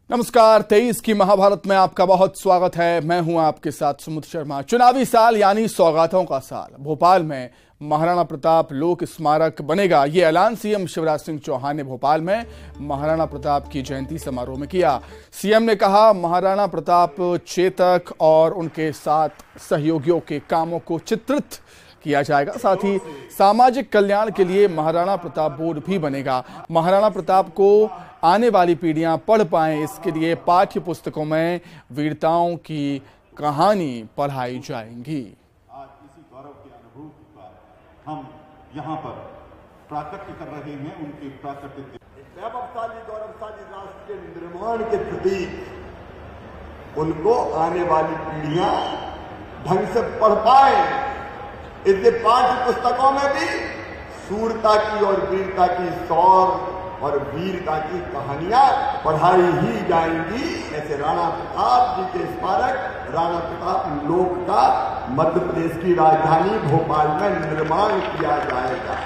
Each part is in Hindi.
नमस्कार। 23 की महाभारत में आपका बहुत स्वागत है। मैं हूं आपके साथ सुमित शर्मा। चुनावी साल यानी सौगातों का साल। भोपाल में महाराणा प्रताप लोक स्मारक बनेगा। ये ऐलान सीएम शिवराज सिंह चौहान ने भोपाल में महाराणा प्रताप की जयंती समारोह में किया। सीएम ने कहा, महाराणा प्रताप चेतक और उनके साथ सहयोगियों के कामों को चित्रित किया जाएगा। साथ ही सामाजिक कल्याण के लिए महाराणा प्रताप बोर्ड भी बनेगा। महाराणा प्रताप को आने वाली पीढ़ियां पढ़ पाएं, इसके लिए पाठ्य पुस्तकों में वीरताओं की कहानी पढ़ाई जाएंगी। आज इसी गौरव की अनुभूति पर हम यहाँ पर प्राकट्य कर रहे हैं उनकी प्राकृतिक वैभवशाली गौरवशाली राष्ट्र के निर्माण के प्रतीक उनको आने वाली पीढ़ियां ढंग से पढ़ पाए। इसलिए पाठ्य पुस्तकों में भी शूरता की और वीरता की शौर्य और वीरता की कहानियां पढ़ाई ही जाएंगी। ऐसे राणा प्रताप जी के स्मारक राणा प्रताप लोक का मध्य प्रदेश की राजधानी भोपाल में निर्माण किया जाएगा।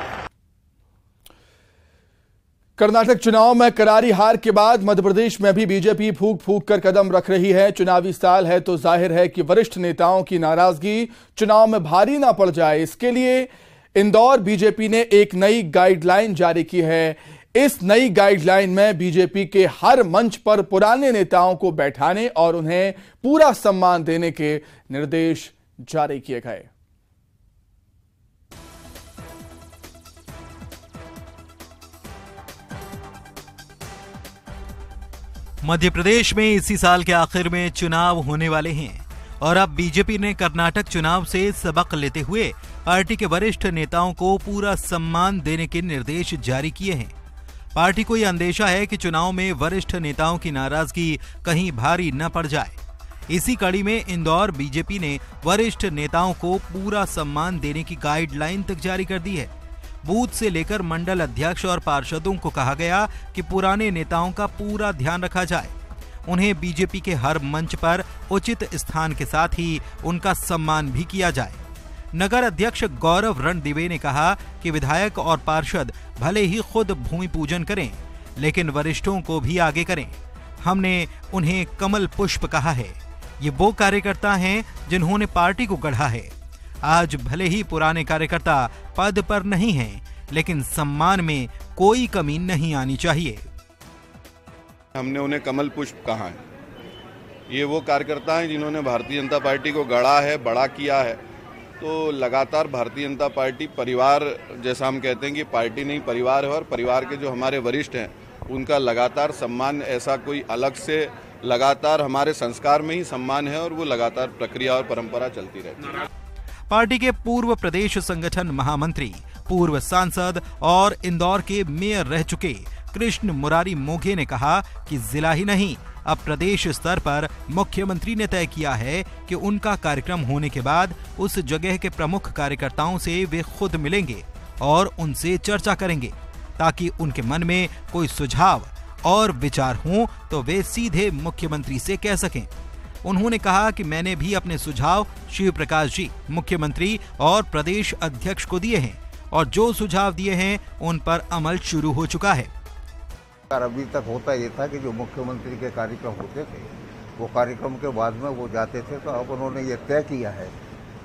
कर्नाटक चुनाव में करारी हार के बाद मध्य प्रदेश में भी बीजेपी फूंक फूंक कर कदम रख रही है। चुनावी साल है तो जाहिर है कि वरिष्ठ नेताओं की नाराजगी चुनाव में भारी ना पड़ जाए, इसके लिए इंदौर बीजेपी ने एक नई गाइडलाइन जारी की है। इस नई गाइडलाइन में बीजेपी के हर मंच पर पुराने नेताओं को बैठाने और उन्हें पूरा सम्मान देने के निर्देश जारी किए गए। मध्य प्रदेश में इसी साल के आखिर में चुनाव होने वाले हैं और अब बीजेपी ने कर्नाटक चुनाव से सबक लेते हुए पार्टी के वरिष्ठ नेताओं को पूरा सम्मान देने के निर्देश जारी किए हैं। पार्टी को यह अंदेशा है कि चुनाव में वरिष्ठ नेताओं की नाराजगी कहीं भारी न पड़ जाए। इसी कड़ी में इंदौर बीजेपी ने वरिष्ठ नेताओं को पूरा सम्मान देने की गाइडलाइन तक जारी कर दी है। बूथ से लेकर मंडल अध्यक्ष और पार्षदों को कहा गया कि पुराने नेताओं का पूरा ध्यान रखा जाए, उन्हें बीजेपी के हर मंच पर उचित स्थान के साथ ही उनका सम्मान भी किया जाए। नगर अध्यक्ष गौरव रणदिवे ने कहा कि विधायक और पार्षद भले ही खुद भूमि पूजन करें, लेकिन वरिष्ठों को भी आगे करें। हमने उन्हें कमल पुष्प कहा है। ये वो कार्यकर्ता हैं जिन्होंने पार्टी को गढ़ा है। आज भले ही पुराने कार्यकर्ता पद पर नहीं हैं, लेकिन सम्मान में कोई कमी नहीं आनी चाहिए। हमने उन्हें कमल पुष्प कहा है। ये वो कार्यकर्ता हैं जिन्होंने भारतीय जनता पार्टी को गढ़ा है, बड़ा किया है। तो लगातार भारतीय जनता पार्टी परिवार, जैसा हम कहते हैं कि पार्टी नहीं परिवार है, और परिवार के जो हमारे वरिष्ठ हैं उनका लगातार सम्मान, ऐसा कोई अलग से लगातार हमारे संस्कार में ही सम्मान है और वो लगातार प्रक्रिया और परंपरा चलती रहती है। पार्टी के पूर्व प्रदेश संगठन महामंत्री, पूर्व सांसद और इंदौर के मेयर रह चुके कृष्ण मुरारी मोघे ने कहा कि जिला ही नहीं, अब प्रदेश स्तर पर मुख्यमंत्री ने तय किया है कि उनका कार्यक्रम होने के बाद उस जगह के प्रमुख कार्यकर्ताओं से वे खुद मिलेंगे और उनसे चर्चा करेंगे, ताकि उनके मन में कोई सुझाव और विचार हो तो वे सीधे मुख्यमंत्री से कह सकें। उन्होंने कहा कि मैंने भी अपने सुझाव शिव प्रकाश जी, मुख्यमंत्री और प्रदेश अध्यक्ष को दिए हैं और जो सुझाव दिए हैं उन पर अमल शुरू हो चुका है। अभी तक होता ये था कि जो मुख्यमंत्री के कार्यक्रम होते थे वो कार्यक्रम के बाद में वो जाते थे, तो अब उन्होंने ये तय किया है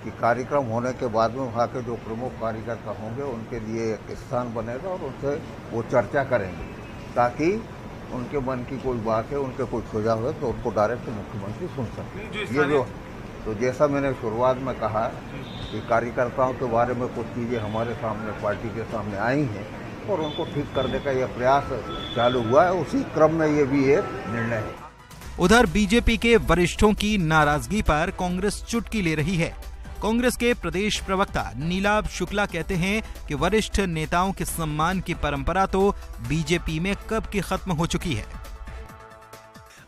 कि कार्यक्रम होने के बाद में वहाँ के जो प्रमुख कार्यकर्ता होंगे उनके लिए एक स्थान बनेगा और उनसे वो चर्चा करेंगे, ताकि उनके मन की कोई बात है, उनके कोई सुझाव है तो उनको डायरेक्ट मुख्यमंत्री सुन सकते। ये जो तो जैसा मैंने शुरुआत में कहा कि कार्यकर्ताओं के बारे में कुछ चीज़ें हमारे सामने, पार्टी के सामने आई हैं और उनको ठीक करने का यह प्रयास चालू हुआ है। उसी क्रम में ये भी एक निर्णय है। उधर बीजेपी के वरिष्ठों की नाराजगी पर कांग्रेस चुटकी ले रही है। कांग्रेस के प्रदेश प्रवक्ता नीलाभ शुक्ला कहते हैं कि वरिष्ठ नेताओं के सम्मान की परंपरा तो बीजेपी में कब की खत्म हो चुकी है।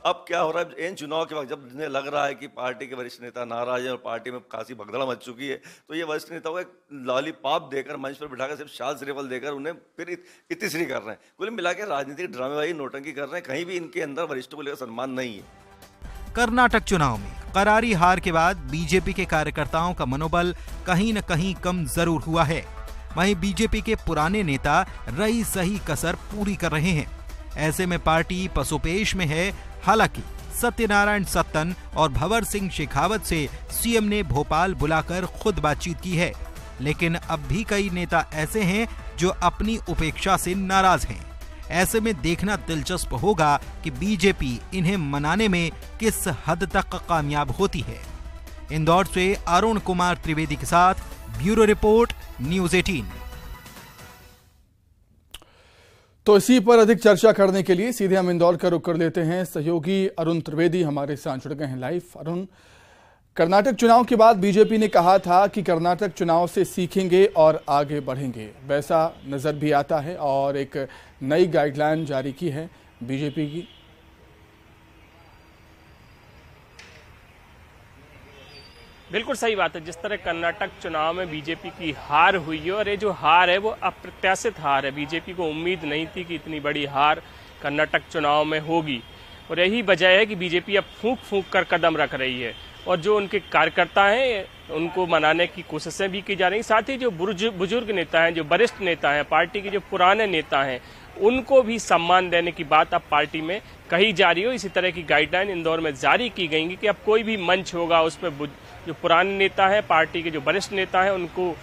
अब क्या हो रहा है, इन चुनाव के वक्त जब इन्हें लग रहा है कि पार्टी के वरिष्ठ नेता नाराज हैं और पार्टी में खासी भगदड़ मच चुकी है, तो ये वरिष्ठ नेताओं को एक लॉलीपॉप देकर मंच पर बिठाकर सिर्फ शाल श्रीफल देकर उन्हें फिर इतिश्री कर रहे हैं। कुल मिला के राजनीतिक ड्रामेबाजी, नोटंकी कर रहे हैं। कहीं भी इनके अंदर वरिष्ठों को लेकर सम्मान नहीं है। कर्नाटक चुनाव में करारी हार के बाद बीजेपी के कार्यकर्ताओं का मनोबल कहीं न कहीं कम जरूर हुआ है। वहीं बीजेपी के पुराने नेता रही सही कसर पूरी कर रहे हैं। ऐसे में पार्टी पसोपेश में है। हालांकि सत्यनारायण सत्तन और भंवर सिंह शेखावत से सीएम ने भोपाल बुलाकर खुद बातचीत की है, लेकिन अब भी कई नेता ऐसे हैं जो अपनी उपेक्षा से नाराज हैं। ऐसे में देखना दिलचस्प होगा कि बीजेपी इन्हें मनाने में किस हद तक कामयाब होती है। इंदौर से अरुण कुमार त्रिवेदी के साथ ब्यूरो रिपोर्ट, न्यूज़ 18। तो इसी पर अधिक चर्चा करने के लिए सीधे हम इंदौर का रुख कर लेते हैं। सहयोगी अरुण त्रिवेदी हमारे साथ जुड़ गए हैं लाइव। अरुण, कर्नाटक चुनाव के बाद बीजेपी ने कहा था कि कर्नाटक चुनाव से सीखेंगे और आगे बढ़ेंगे, वैसा नजर भी आता है और एक नई गाइडलाइन जारी की है बीजेपी की। बिल्कुल सही बात है। जिस तरह कर्नाटक चुनाव में बीजेपी की हार हुई है, और ये जो हार है वो अप्रत्याशित हार है। बीजेपी को उम्मीद नहीं थी कि इतनी बड़ी हार कर्नाटक चुनाव में होगी, और यही वजह है कि बीजेपी अब फूंक फूंक कर कदम रख रही है, और जो उनके कार्यकर्ता हैं उनको मनाने की कोशिशें भी की जा रही। साथ ही जो बुजुर्ग नेता हैं, जो वरिष्ठ नेता हैं, पार्टी के जो पुराने नेता हैं, उनको भी सम्मान देने की बात अब पार्टी में कही जा रही हो। इसी तरह की गाइडलाइन इंदौर में जारी की गई कि अब कोई भी मंच होगा उसमें जो पुराने नेता हैं, पार्टी के जो वरिष्ठ नेता हैं, उनको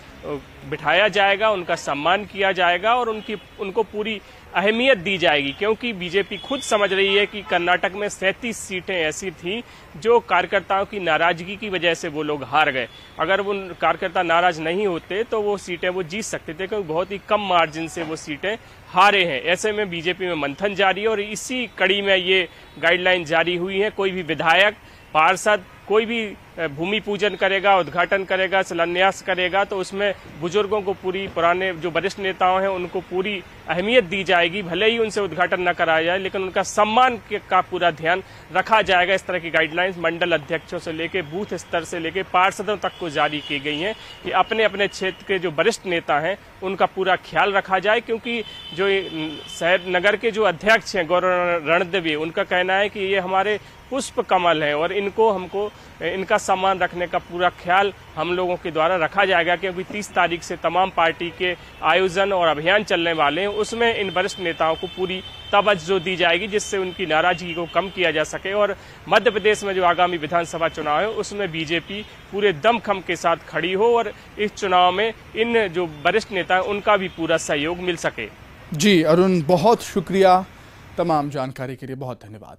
बिठाया जाएगा, उनका सम्मान किया जाएगा और उनको पूरी अहमियत दी जाएगी, क्योंकि बीजेपी खुद समझ रही है कि कर्नाटक में 37 सीटें ऐसी थीं जो कार्यकर्ताओं की नाराजगी की वजह से वो लोग हार गए। अगर वो कार्यकर्ता नाराज नहीं होते तो वो सीटें वो जीत सकते थे, क्योंकि बहुत ही कम मार्जिन से वो सीटें हारे हैं। ऐसे में बीजेपी में मंथन जारी है और इसी कड़ी में ये गाइडलाइन जारी हुई है। कोई भी विधायक, पार्षद, कोई भी भूमि पूजन करेगा, उद्घाटन करेगा, शिलान्यास करेगा, तो उसमें बुजुर्गों को पूरी, पुराने जो वरिष्ठ नेताओं हैं उनको पूरी अहमियत दी जाएगी। भले ही उनसे उद्घाटन न कराया जाए, लेकिन उनका सम्मान का पूरा ध्यान रखा जाएगा। इस तरह की गाइडलाइंस मंडल अध्यक्षों से लेकर बूथ स्तर से लेकर पार्षदों तक को जारी की गई हैं कि अपने अपने क्षेत्र के जो वरिष्ठ नेता हैं उनका पूरा ख्याल रखा जाए, क्योंकि जो शहर नगर के जो अध्यक्ष हैं गौरव रणदेवी, उनका कहना है कि ये हमारे पुष्प कमल है और हमको इनका सम्मान रखने का पूरा ख्याल हम लोगों के द्वारा रखा जाएगा, क्योंकि 30 तारीख से तमाम पार्टी के आयोजन और अभियान चलने वाले हैं। उसमें इन वरिष्ठ नेताओं को पूरी तवज्जो दी जाएगी, जिससे उनकी नाराजगी को कम किया जा सके। और मध्य प्रदेश में जो आगामी विधानसभा चुनाव है उसमें बीजेपी पूरे दमखम के साथ खड़ी हो और इस चुनाव में इन जो वरिष्ठ नेता हैं उनका भी पूरा सहयोग मिल सके। जी अरुण, बहुत शुक्रिया तमाम जानकारी के लिए, बहुत धन्यवाद।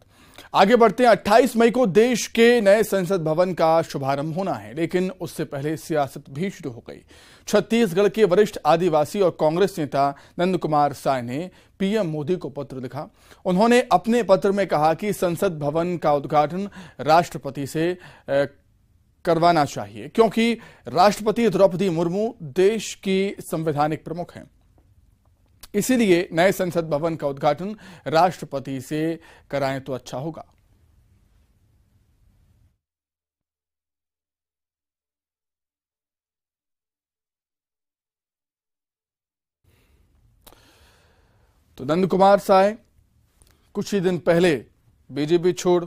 आगे बढ़ते हैं। 28 मई को देश के नए संसद भवन का शुभारंभ होना है, लेकिन उससे पहले सियासत भी शुरू हो गई। छत्तीसगढ़ के वरिष्ठ आदिवासी और कांग्रेस नेता नंद कुमार साय ने पीएम मोदी को पत्र लिखा। उन्होंने अपने पत्र में कहा कि संसद भवन का उद्घाटन राष्ट्रपति से करवाना चाहिए, क्योंकि राष्ट्रपति द्रौपदी मुर्मू देश की संवैधानिक प्रमुख हैं। इसीलिए नए संसद भवन का उद्घाटन राष्ट्रपति से कराएं तो अच्छा होगा। तो नंद कुमार साय कुछ ही दिन पहले बीजेपी छोड़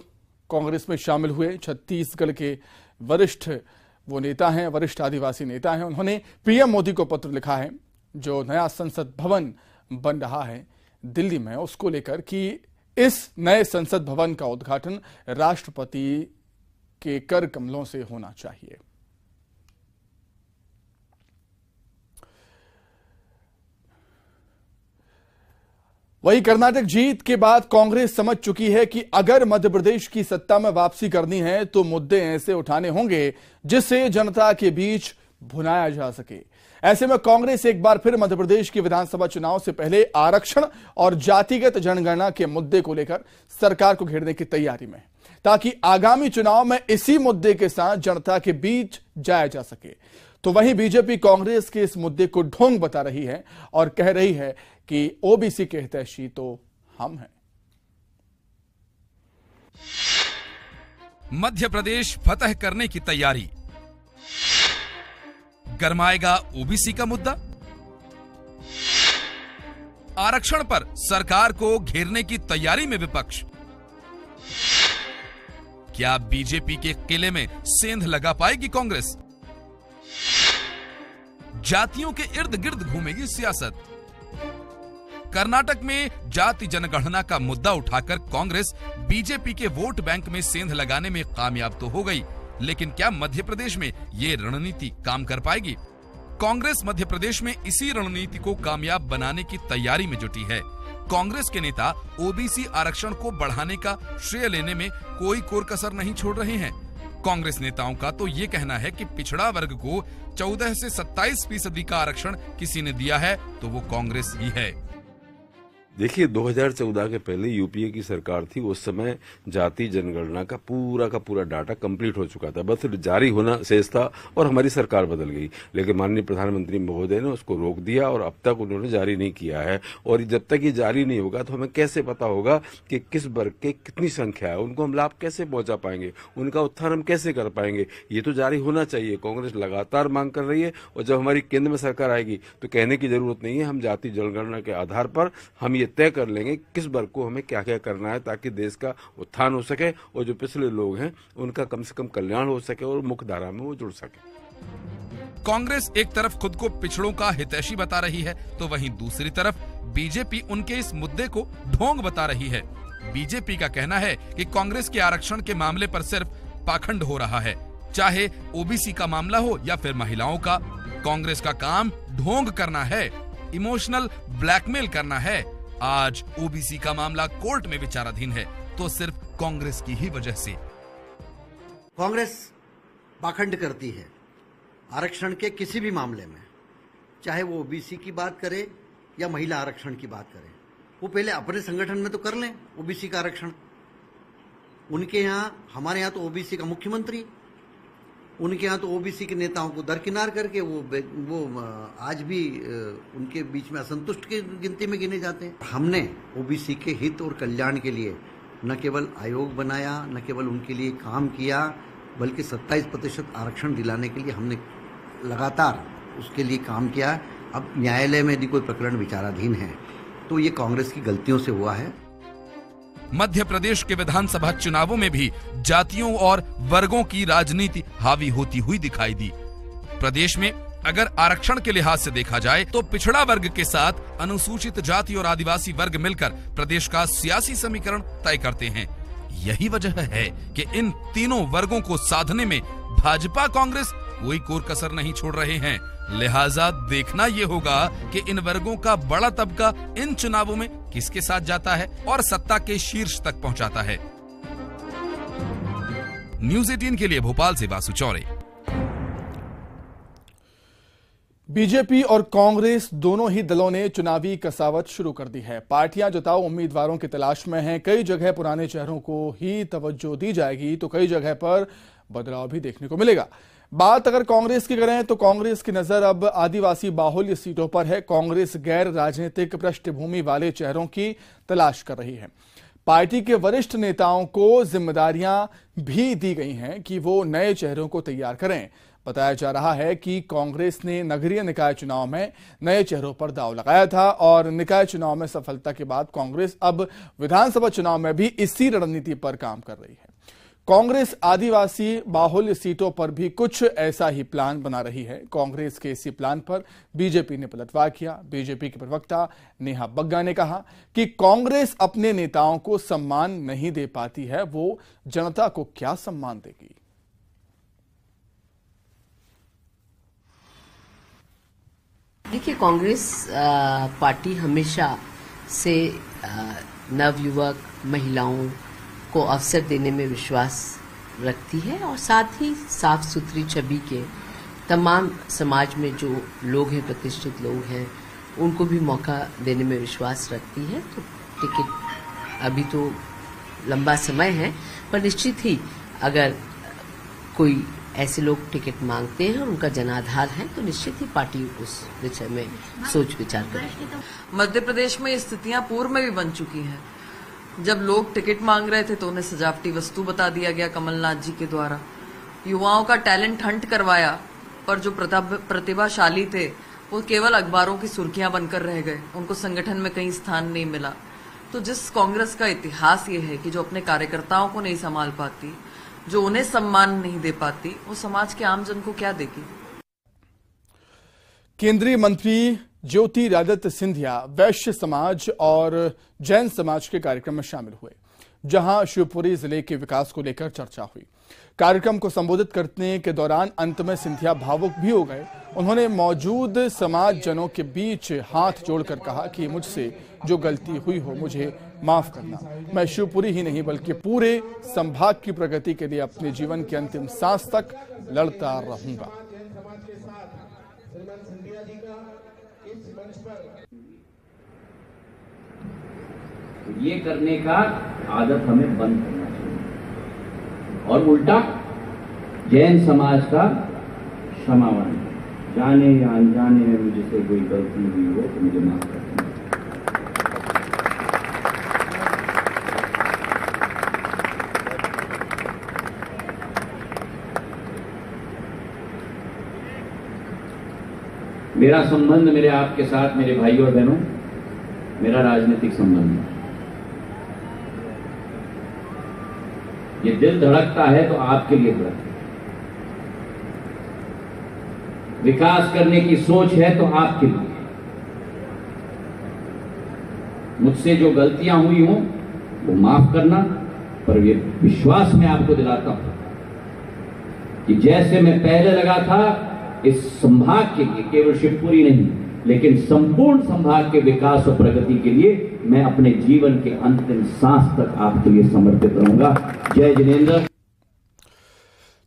कांग्रेस में शामिल हुए। छत्तीसगढ़ के वरिष्ठ वो नेता हैं, वरिष्ठ आदिवासी नेता हैं। उन्होंने पीएम मोदी को पत्र लिखा है, जो नया संसद भवन बन रहा है दिल्ली में, उसको लेकर कि इस नए संसद भवन का उद्घाटन राष्ट्रपति के कर कमलों से होना चाहिए। वहीं कर्नाटक जीत के बाद कांग्रेस समझ चुकी है कि अगर मध्य प्रदेश की सत्ता में वापसी करनी है तो मुद्दे ऐसे उठाने होंगे जिससे जनता के बीच भुनाया जा सके। ऐसे में कांग्रेस एक बार फिर मध्य प्रदेश के विधानसभा चुनाव से पहले आरक्षण और जातिगत जनगणना के मुद्दे को लेकर सरकार को घेरने की तैयारी में, ताकि आगामी चुनाव में इसी मुद्दे के साथ जनता के बीच जाया जा सके। तो वहीं बीजेपी कांग्रेस के इस मुद्दे को ढोंग बता रही है और कह रही है कि ओबीसी के हितैषी तो हम हैं। मध्य प्रदेश फतह करने की तैयारी, गरमाएगा ओबीसी का मुद्दा। आरक्षण पर सरकार को घेरने की तैयारी में विपक्ष। क्या बीजेपी के किले में सेंध लगा पाएगी कांग्रेस? जातियों के इर्द गिर्द घूमेगी सियासत। कर्नाटक में जाति जनगणना का मुद्दा उठाकर कांग्रेस बीजेपी के वोट बैंक में सेंध लगाने में कामयाब तो हो गई, लेकिन क्या मध्य प्रदेश में ये रणनीति काम कर पाएगी? कांग्रेस मध्य प्रदेश में इसी रणनीति को कामयाब बनाने की तैयारी में जुटी है। कांग्रेस के नेता ओबीसी आरक्षण को बढ़ाने का श्रेय लेने में कोई कोर कसर नहीं छोड़ रहे हैं। कांग्रेस नेताओं का तो ये कहना है कि पिछड़ा वर्ग को 14 से 27% का आरक्षण किसी ने दिया है तो वो कांग्रेस ही है। देखिए 2014 के पहले यूपीए की सरकार थी, उस समय जाति जनगणना का पूरा डाटा कंप्लीट हो चुका था, बस जारी होना शेष था और हमारी सरकार बदल गई। लेकिन माननीय प्रधानमंत्री महोदय ने उसको रोक दिया और अब तक उन्होंने जारी नहीं किया है। और जब तक ये जारी नहीं होगा तो हमें कैसे पता होगा कि किस वर्ग के कितनी संख्या है, उनको हम लाभ कैसे पहुंचा पाएंगे, उनका उत्थान हम कैसे कर पाएंगे। ये तो जारी होना चाहिए। कांग्रेस लगातार मांग कर रही है और जब हमारी केंद्र में सरकार आएगी तो कहने की जरूरत नहीं है। हम जाति जनगणना के आधार पर हम ये तय कर लेंगे किस वर्ग को हमें क्या क्या करना है ताकि देश का उत्थान हो सके और जो पिछले लोग हैं उनका कम से कम कल्याण हो सके और मुख्य धारा में वो जुड़ सके। कांग्रेस एक तरफ खुद को पिछड़ों का हितैषी बता रही है तो वहीं दूसरी तरफ बीजेपी उनके इस मुद्दे को ढोंग बता रही है। बीजेपी का कहना है कि कांग्रेस के आरक्षण के मामले पर सिर्फ पाखंड हो रहा है, चाहे ओबीसी का मामला हो या फिर महिलाओं का। कांग्रेस का काम ढोंग करना है, इमोशनल ब्लैकमेल करना है। आज ओबीसी का मामला कोर्ट में विचाराधीन है तो सिर्फ कांग्रेस की ही वजह से। कांग्रेस पाखंड करती है आरक्षण के किसी भी मामले में, चाहे वो ओबीसी की बात करे या महिला आरक्षण की बात करे। वो पहले अपने संगठन में तो कर लें ओबीसी का आरक्षण। उनके यहाँ, हमारे यहाँ तो ओबीसी का मुख्यमंत्री, उनके यहाँ तो ओबीसी के नेताओं को दरकिनार करके वो आज भी उनके बीच में असंतुष्ट की गिनती में गिने जाते हैं। हमने ओबीसी के हित और कल्याण के लिए न केवल आयोग बनाया, न केवल उनके लिए काम किया, बल्कि 27% आरक्षण दिलाने के लिए हमने लगातार उसके लिए काम किया। अब न्यायालय में यदि कोई प्रकरण विचाराधीन है तो ये कांग्रेस की गलतियों से हुआ है। मध्य प्रदेश के विधानसभा चुनावों में भी जातियों और वर्गों की राजनीति हावी होती हुई दिखाई दी। प्रदेश में अगर आरक्षण के लिहाज से देखा जाए तो पिछड़ा वर्ग के साथ अनुसूचित जाति और आदिवासी वर्ग मिलकर प्रदेश का सियासी समीकरण तय करते हैं। यही वजह है कि इन तीनों वर्गों को साधने में भाजपा कांग्रेस कोई कोर कसर नहीं छोड़ रहे हैं। लिहाजा देखना ये होगा कि इन वर्गों का बड़ा तबका इन चुनावों में किसके साथ जाता है और सत्ता के शीर्ष तक पहुंचाता है। न्यूज़ 18 के लिए भोपाल से वासु चौरे। बीजेपी और कांग्रेस दोनों ही दलों ने चुनावी कसावट शुरू कर दी है। पार्टियां जुटाऊ उम्मीदवारों की तलाश में हैं। कई जगह पुराने चेहरों को ही तवज्जो दी जाएगी तो कई जगह पर बदलाव भी देखने को मिलेगा। बात अगर कांग्रेस की करें तो कांग्रेस की नजर अब आदिवासी बाहुल्य सीटों पर है। कांग्रेस गैर राजनीतिक पृष्ठभूमि वाले चेहरों की तलाश कर रही है। पार्टी के वरिष्ठ नेताओं को जिम्मेदारियां भी दी गई हैं कि वो नए चेहरों को तैयार करें। बताया जा रहा है कि कांग्रेस ने नगरीय निकाय चुनाव में नए चेहरों पर दांव लगाया था और निकाय चुनाव में सफलता के बाद कांग्रेस अब विधानसभा चुनाव में भी इसी रणनीति पर काम कर रही है। कांग्रेस आदिवासी बाहुल्य सीटों पर भी कुछ ऐसा ही प्लान बना रही है। कांग्रेस के इसी प्लान पर बीजेपी ने पलटवार किया। बीजेपी के प्रवक्ता नेहा बग्गा ने कहा कि कांग्रेस अपने नेताओं को सम्मान नहीं दे पाती है, वो जनता को क्या सम्मान देगी। देखिए, कांग्रेस पार्टी हमेशा से नवयुवक महिलाओं को अवसर देने में विश्वास रखती है और साथ ही साफ सुथरी छवि के तमाम समाज में जो लोग हैं, प्रतिष्ठित लोग हैं, उनको भी मौका देने में विश्वास रखती है। तो टिकट अभी तो लंबा समय है, पर निश्चित ही अगर कोई ऐसे लोग टिकट मांगते हैं और उनका जनाधार है तो निश्चित ही पार्टी उस विषय में सोच विचार करेगी। मध्य प्रदेश में ये स्थितियां पूर्व में भी बन चुकी हैं। जब लोग टिकट मांग रहे थे तो उन्हें सजावटी वस्तु बता दिया गया कमलनाथ जी के द्वारा। युवाओं का टैलेंट हंट करवाया, पर जो प्रतिभाशाली थे वो केवल अखबारों की सुर्खियां बनकर रह गए, उनको संगठन में कहीं स्थान नहीं मिला। तो जिस कांग्रेस का इतिहास ये है कि जो अपने कार्यकर्ताओं को नहीं संभाल पाती, जो उन्हें सम्मान नहीं दे पाती, वो समाज के आम जन को क्या देगी। केंद्रीय मंत्री ज्योतिरादित्य सिंधिया वैश्य समाज और जैन समाज के कार्यक्रम में शामिल हुए, जहां शिवपुरी जिले के विकास को लेकर चर्चा हुई। कार्यक्रम को संबोधित करने के दौरान अंत में सिंधिया भावुक भी हो गए। उन्होंने मौजूद समाज जनों के बीच हाथ जोड़कर कहा कि मुझसे जो गलती हुई हो मुझे माफ करना। मैं शिवपुरी ही नहीं बल्कि पूरे संभाग की प्रगति के लिए अपने जीवन के अंतिम सांस तक लड़ता रहूंगा। ये करने का आदत हमें बंद करना चाहिए और उल्टा जैन समाज का क्षमावान, जाने या अनजाने में मुझसे कोई गलती हुई हो तो मुझे माफ कर देना। मेरा संबंध मेरे आपके साथ, मेरे भाइयों और बहनों, मेरा राजनीतिक संबंध है। ये दिल धड़कता है तो आपके लिए धड़कता है, विकास करने की सोच है तो आपके लिए। मुझसे जो गलतियां हुई हों वो माफ करना, पर ये विश्वास मैं आपको दिलाता हूं कि जैसे मैं पहले लगा था इस संभाग के लिए, केवल शिवपुरी नहीं लेकिन संपूर्ण संभाग के विकास और प्रगति के लिए मैं अपने जीवन के अंतिम सांस तक आपके लिए समर्पित रहूंगा। जय जिनेंद्र।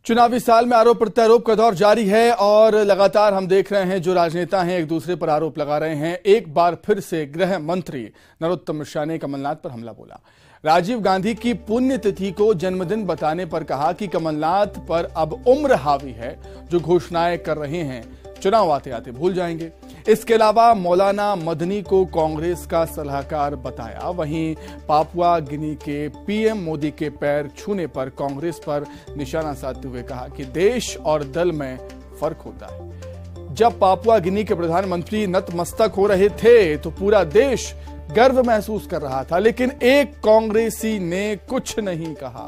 चुनावी साल में आरोप प्रत्यारोप का दौर जारी है और लगातार हम देख रहे हैं जो राजनेता हैं एक दूसरे पर आरोप लगा रहे हैं। एक बार फिर से गृह मंत्री नरोत्तम मिश्रा ने कमलनाथ पर हमला बोला। राजीव गांधी की पुण्यतिथि को जन्मदिन बताने पर कहा कि कमलनाथ पर अब उम्र हावी है, जो घोषणाएं कर रहे हैं चुनाव आते आते भूल जाएंगे। इसके अलावा मौलाना मदनी को कांग्रेस का सलाहकार बताया। वहीं पापुआ गिनी के पीएम मोदी के पैर छूने पर कांग्रेस पर निशाना साधते हुए कहा कि देश और दल में फर्क होता है। जब पापुआ गिनी के प्रधानमंत्री नतमस्तक हो रहे थे तो पूरा देश गर्व महसूस कर रहा था, लेकिन एक कांग्रेसी ने कुछ नहीं कहा।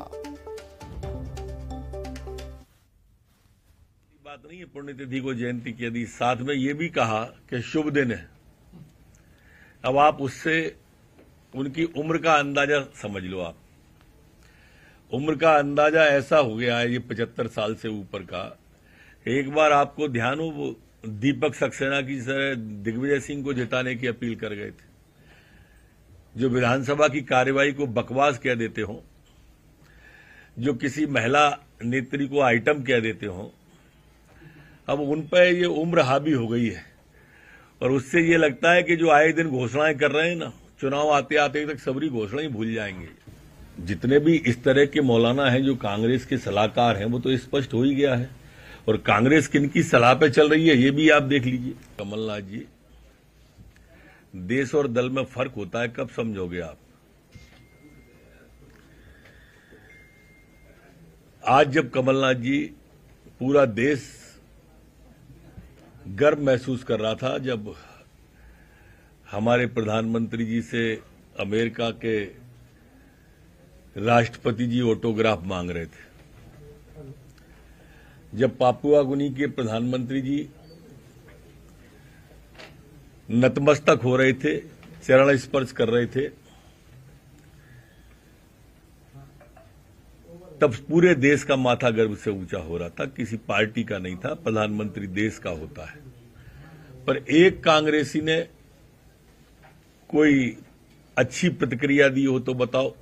बात नहीं है पुण्यतिथि को जयंती की, यदि साथ में ये भी कहा कि शुभ दिन है। अब आप उससे उनकी उम्र का अंदाजा समझ लो। आप उम्र का अंदाजा ऐसा हो गया है, ये 75 साल से ऊपर का। एक बार आपको ध्यान हो, वो दीपक सक्सेना की तरह दिग्विजय सिंह को जिताने की अपील कर गए थे, जो विधानसभा की कार्यवाही को बकवास कह देते हो, जो किसी महिला नेत्री को आइटम कह देते हो। अब उन पर ये उम्र हावी हो गई है और उससे ये लगता है कि जो आए दिन घोषणाएं कर रहे हैं ना, चुनाव आते आते तक सबरी घोषणा ही भूल जाएंगे। जितने भी इस तरह के मौलाना हैं जो कांग्रेस के सलाहकार हैं, वो तो स्पष्ट हो ही गया है। और कांग्रेस किनकी सलाह पे चल रही है ये भी आप देख लीजिए। कमलनाथ जी, देश और दल में फर्क होता है, कब समझोगे आप? आज जब कमलनाथ जी, पूरा देश गर्व महसूस कर रहा था जब हमारे प्रधानमंत्री जी से अमेरिका के राष्ट्रपति जी ऑटोग्राफ मांग रहे थे, जब पापुआ गिनी के प्रधानमंत्री जी नतमस्तक हो रहे थे, चरण स्पर्श कर रहे थे, तब पूरे देश का माथा गर्व से ऊंचा हो रहा था। किसी पार्टी का नहीं था, प्रधानमंत्री देश का होता है। पर एक कांग्रेसी ने कोई अच्छी प्रतिक्रिया दी हो तो बताओ।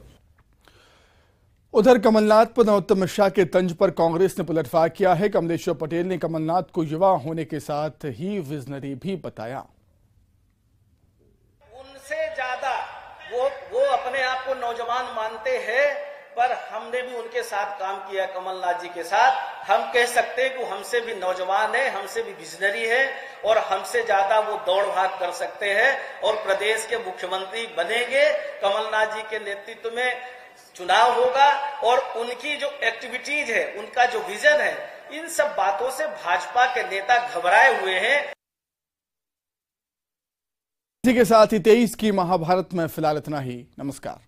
उधर कमलनाथ पर नरोत्तम मिश्रा के तंज पर कांग्रेस ने पलटवार किया है। कमलेश्वर पटेल ने कमलनाथ को युवा होने के साथ ही विजनरी भी बताया। उनसे ज्यादा वो अपने आप को नौजवान मानते हैं, पर हमने भी उनके साथ काम किया, कमलनाथ जी के साथ। हम कह सकते हैं कि हमसे भी नौजवान है, हमसे भी विजनरी है और हमसे ज्यादा वो दौड़ भाग कर सकते हैं और प्रदेश के मुख्यमंत्री बनेंगे। कमलनाथ जी के नेतृत्व में चुनाव होगा और उनकी जो एक्टिविटीज है, उनका जो विजन है, इन सब बातों से भाजपा के नेता घबराए हुए हैं। इसी के साथ ही 23 की महाभारत में फिलहाल इतना ही। नमस्कार।